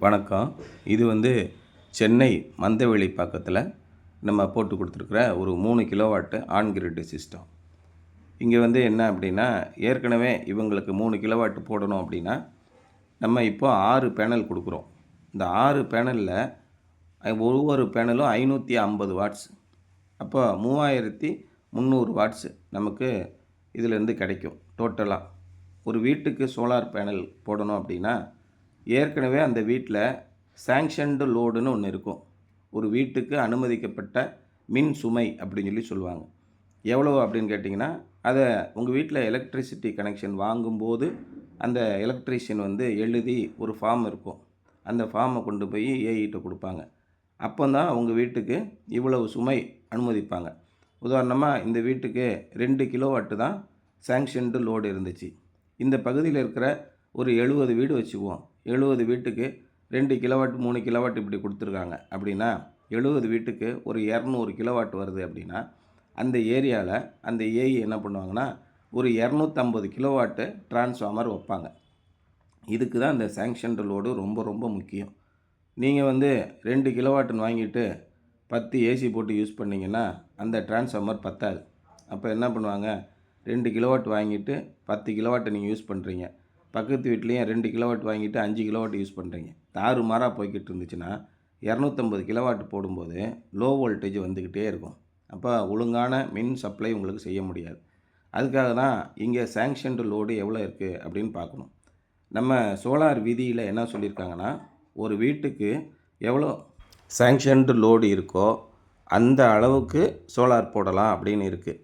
வணக்கம். இது சென்னை மந்தவெளி பக்கத்தில் நம்ம போட்டு கொடுத்துருக்குற ஒரு 3 கிலோவாட்டு ஆன் கிரிட் சிஸ்டம். இங்கே என்ன அப்படின்னா, ஏற்கனவே இவங்களுக்கு 3 கிலோவாட் போடணும் அப்படின்னா, நம்ம இப்போ 6 பேனல் கொடுக்குறோம். இந்த 6 பேனலில் ஒவ்வொரு பேனலும் 550 வாட்ஸ். அப்போ 3300 வாட்ஸ் நமக்கு இதிலேருந்து கிடைக்கும். டோட்டலாக ஒரு வீட்டுக்கு சோலார் பேனல் போடணும் அப்படின்னா, ஏற்கனவே அந்த வீட்டில் சாங்ஷன்டு லோடுன்னு ஒன்று இருக்கும். ஒரு வீட்டுக்கு அனுமதிக்கப்பட்ட மின் சுமை அப்படின்னு சொல்லுவாங்க. எவ்வளோ அப்படின்னு கேட்டிங்கன்னா, அதை உங்கள் வீட்டில் எலக்ட்ரிசிட்டி கனெக்ஷன் வாங்கும்போது அந்த எலக்ட்ரீஷியன் எழுதி ஒரு ஃபார்ம் இருக்கும். அந்த ஃபார்மை கொண்டு போய் ஏஇட்ட கொடுப்பாங்க. அப்போ தான் உங்கள் வீட்டுக்கு இவ்வளவு சுமை அனுமதிப்பாங்க. உதாரணமாக இந்த வீட்டுக்கு 2 கிலோவாட்டு தான் சாங்ஷன்டு லோடு இருந்துச்சு. இந்த பகுதியில் இருக்கிற ஒரு 70 வீடு வச்சுக்குவோம். 70 வீட்டுக்கு 2 கிலோவாட் 3 கிலோவாட் இப்படி கொடுத்துருக்காங்க அப்படின்னா, 70 வீட்டுக்கு ஒரு 200 கிலோவாட் வருது அப்படின்னா, அந்த ஏரியாவில் அந்த ஏஇ என்ன பண்ணுவாங்கன்னா, ஒரு 250 கிலோவாட்டு டிரான்ஸ்ஃபார்மர் வைப்பாங்க. இதுக்கு தான் இந்த சாங்ஷன்டு லோடு ரொம்ப ரொம்ப முக்கியம். நீங்கள் 2 கிலோவாட்டுன்னு வாங்கிட்டு 10 ஏசி போட்டு யூஸ் பண்ணிங்கன்னா அந்த டிரான்ஸ்ஃபார்மர் பத்தாது. அப்போ என்ன பண்ணுவாங்க, 2 கிலோவாட் வாங்கிட்டு 10 கிலோவாட்டை நீங்கள் யூஸ் பண்ணுறீங்க. பக்கத்து வீட்லேயும் 2 கிலோவாட் வாங்கிட்டு 5 கிலோவாட் யூஸ் பண்ணுறீங்க. தாறுமாறாக போய்கிட்டு இருந்துச்சுன்னா 250 கிலோவாட் போடும்போது லோ வோல்டேஜ் வந்துக்கிட்டே இருக்கும். அப்போ ஒழுங்கான மின் சப்ளை உங்களுக்கு செய்ய முடியாது. அதுக்காக தான் இங்கே சாங்ஷன்டு லோடு எவ்வளோ இருக்குது அப்படின்னு பார்க்கணும். நம்ம சோலார் விதியில் என்ன சொல்லியிருக்காங்கன்னா, ஒரு வீட்டுக்கு எவ்வளோ சாங்ஷன்டு லோடு இருக்கோ அந்த அளவுக்கு சோலார் போடலாம் அப்படின்னு இருக்குது.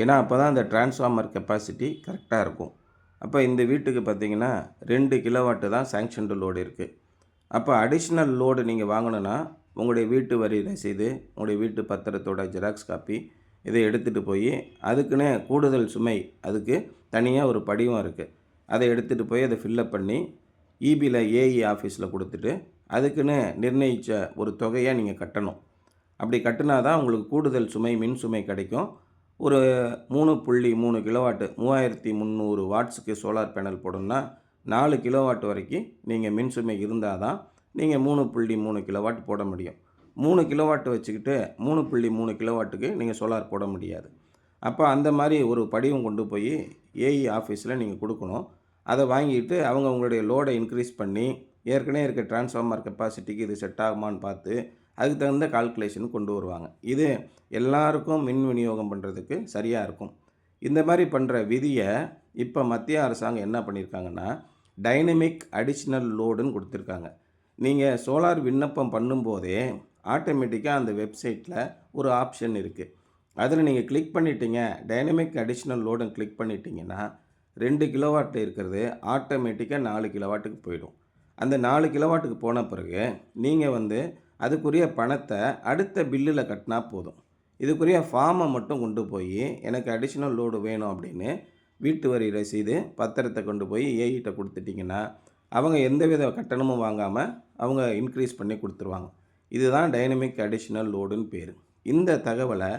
ஏன்னா அப்போ தான் அந்த டிரான்ஸ்ஃபார்மர் கெப்பாசிட்டி கரெக்டாக இருக்கும். அப்போ இந்த வீட்டுக்கு பார்த்திங்கன்னா 2 கிலோவாட்டு தான் சாங்ஷன்டு லோடு இருக்குது. அப்போ அடிஷ்னல் லோடு நீங்கள் வாங்கணுன்னா உங்களுடைய வீட்டு வரி ரசீது, உங்களுடைய வீட்டு பத்திரத்தோட ஜெராக்ஸ் காப்பி இதை எடுத்துகிட்டு போய் அதுக்குன்னு கூடுதல் சுமை அதுக்கு தனியாக ஒரு படிவம் இருக்குது. அதை எடுத்துகிட்டு போய் அதை ஃபில்லப் பண்ணி இபியில் ஏஇ ஆஃபீஸில் கொடுத்துட்டு அதுக்குன்னு நிர்ணயித்த ஒரு தொகையை நீங்கள் கட்டணும். அப்படி கட்டினா தான் உங்களுக்கு கூடுதல் சுமை மின் சுமை கிடைக்கும். ஒரு 3.3 கிலோவாட்டு 3300 வாட்ஸுக்கு சோலார் பேனல் போடணும்னா 4 கிலோவாட் வரைக்கும் நீங்கள் மின் சுமை இருந்தால் தான் நீங்கள் 3.3 கிலோவாட் போட முடியும். 3 கிலோவாட் வச்சுக்கிட்டு 3.3 கிலோவாட்டுக்கு நீங்கள் சோலார் போட முடியாது. அப்போ அந்த மாதிரி ஒரு படிவம் கொண்டு போய் ஏஇ ஆஃபீஸில் நீங்கள் கொடுக்கணும். அதை வாங்கிட்டு அவங்க உங்களுடைய லோடை இன்க்ரீஸ் பண்ணி ஏற்கனவே இருக்க டிரான்ஸ்ஃபார்மர் கெப்பாசிட்டிக்கு இது செட் ஆகுமான்னு பார்த்து அதுக்கு தகுந்த கால்குலேஷன் கொண்டு வருவாங்க. இது எல்லாருக்கும் மின் விநியோகம் பண்ணுறதுக்கு சரியாக இருக்கும். இந்த மாதிரி பண்ணுற விதியை இப்போ மத்திய அரசாங்கம் என்ன பண்ணியிருக்காங்கன்னா, டைனமிக் அடிஷ்னல் லோடுன்னு கொடுத்துருக்காங்க. நீங்கள் சோலார் விண்ணப்பம் பண்ணும்போதே ஆட்டோமேட்டிக்காக அந்த வெப்சைட்டில் ஒரு ஆப்ஷன் இருக்குது. அதில் நீங்கள் கிளிக் பண்ணிட்டீங்க, டைனமிக் அடிஷ்னல் லோடுன்னு கிளிக் பண்ணிட்டீங்கன்னா 2 கிலோவாட் இருக்கிறது ஆட்டோமேட்டிக்காக 4 கிலோவாட்டுக்கு போயிடும். அந்த 4 கிலோவாட்டுக்கு போன பிறகு நீங்கள் அதுக்குரிய பணத்தை அடுத்த பில்லில் கட்டினா போதும். இதுக்குரிய ஃபார்மை மட்டும் கொண்டு போய் எனக்கு அடிஷ்னல் லோடு வேணும் அப்படின்னு வீட்டு வரி ரசீது பத்திரத்தை கொண்டு போய் ஏஇட்ட கொடுத்துட்டிங்கன்னா அவங்க எந்தவித கட்டணமும் வாங்காமல் அவங்க இன்க்ரீஸ் பண்ணி கொடுத்துருவாங்க. இதுதான் டைனமிக் அடிஷ்னல் லோடுன்னு பேர். இந்த தகவலை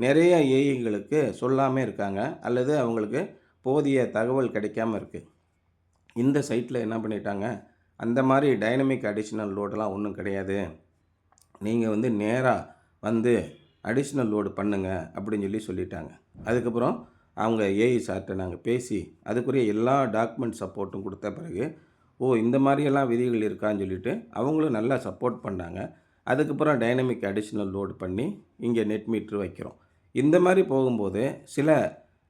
நிறைய ஏஇங்களுக்கு சொல்லாமல் இருக்காங்க அல்லது அவங்களுக்கு போதிய தகவல் கிடைக்காமல் இருக்குது. இந்த சைட்டில் என்ன பண்ணிட்டாங்க, அந்த மாதிரி டைனமிக் அடிஷ்னல் லோடெலாம் ஒன்றும் கிடையாது, நீங்கள் நேராக அடிஷ்னல் லோடு பண்ணுங்கள் அப்படின்னு சொல்லிட்டாங்க. அதுக்கப்புறம் அவங்க ஏஇ சார்கிட்ட நாங்கள் பேசி அதுக்குரிய எல்லா டாக்குமெண்ட் சப்போர்ட்டும் கொடுத்த பிறகு இந்த மாதிரியெல்லாம் விதிகள் இருக்கான்னு சொல்லிவிட்டு அவங்களும் நல்லா சப்போர்ட் பண்ணாங்க. அதுக்கப்புறம் டைனமிக் அடிஷ்னல் லோடு பண்ணி இங்கே நெட் மீட்ரு வைக்கிறோம். இந்த மாதிரி போகும்போது சில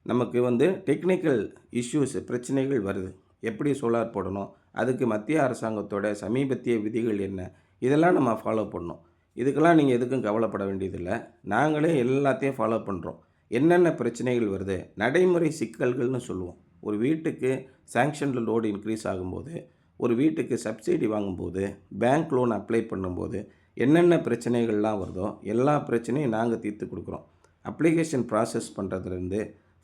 நமக்கு டெக்னிக்கல் இஷ்யூஸ் பிரச்சனைகள் வருது. எப்படி சோலார் போடணும், அதுக்கு மத்திய அரசாங்கத்தோட சமீபத்திய விதிகள் என்ன, இதெல்லாம் நம்ம ஃபாலோ பண்ணணும். இதுக்கெல்லாம் நீங்கள் எதுக்கும் கவலைப்பட வேண்டியதில்லை. நாங்களே எல்லாத்தையும் ஃபாலோ பண்ணுறோம். என்னென்ன பிரச்சனைகள் வருது, நடைமுறை சிக்கல்கள்னு சொல்லுவோம். ஒரு வீட்டுக்கு சாங்ஷன்டு லோடு இன்க்ரீஸ் ஆகும்போது, ஒரு வீட்டுக்கு சப்சிடி வாங்கும்போது, பேங்க் லோன் அப்ளை பண்ணும்போது என்னென்ன பிரச்சனைகள்லாம் வருதோ எல்லா பிரச்சனையும் நாங்கள் தீர்த்து கொடுக்குறோம். அப்ளிகேஷன் ப்ராசஸ் பண்ணுறதுலேருந்து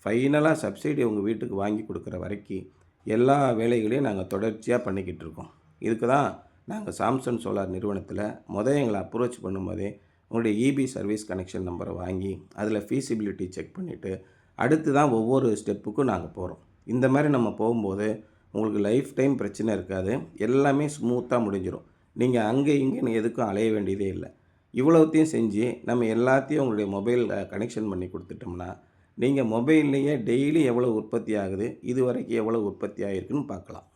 ஃபைனலாக சப்சிடி உங்கள் வீட்டுக்கு வாங்கி கொடுக்குற வரைக்கும் எல்லா வேலைகளையும் நாங்கள் தொடர்ச்சியாக பண்ணிக்கிட்டு இருக்கோம். இதுக்கு தான் நாங்கள் சாம்சங் சோலார் நிறுவனத்தில் எங்களை அப்ரோச் பண்ணும்போதே உங்களுடைய இபி சர்வீஸ் கனெக்ஷன் நம்பரை வாங்கி அதில் ஃபீஸிபிலிட்டி செக் பண்ணிவிட்டு அடுத்து தான் ஒவ்வொரு ஸ்டெப்புக்கும் நாங்கள் போகிறோம். இந்த மாதிரி நம்ம போகும்போது உங்களுக்கு லைஃப் டைம் பிரச்சனை இருக்காது, எல்லாமே ஸ்மூத்தாக முடிஞ்சிடும். நீங்கள் அங்கே இங்கேன்னு எதுக்கும் அலைய வேண்டியதே இல்லை. இவ்வளோத்தையும் செஞ்சு நம்ம எல்லாத்தையும் உங்களுடைய மொபைலில் கனெக்ஷன் பண்ணி கொடுத்துட்டோம்னா, நீங்கள் மொபைல்லையே டெய்லி எவ்வளோ உற்பத்தி ஆகுது, இதுவரைக்கும் எவ்வளோ உற்பத்தி ஆகிருக்குன்னு பார்க்கலாம்.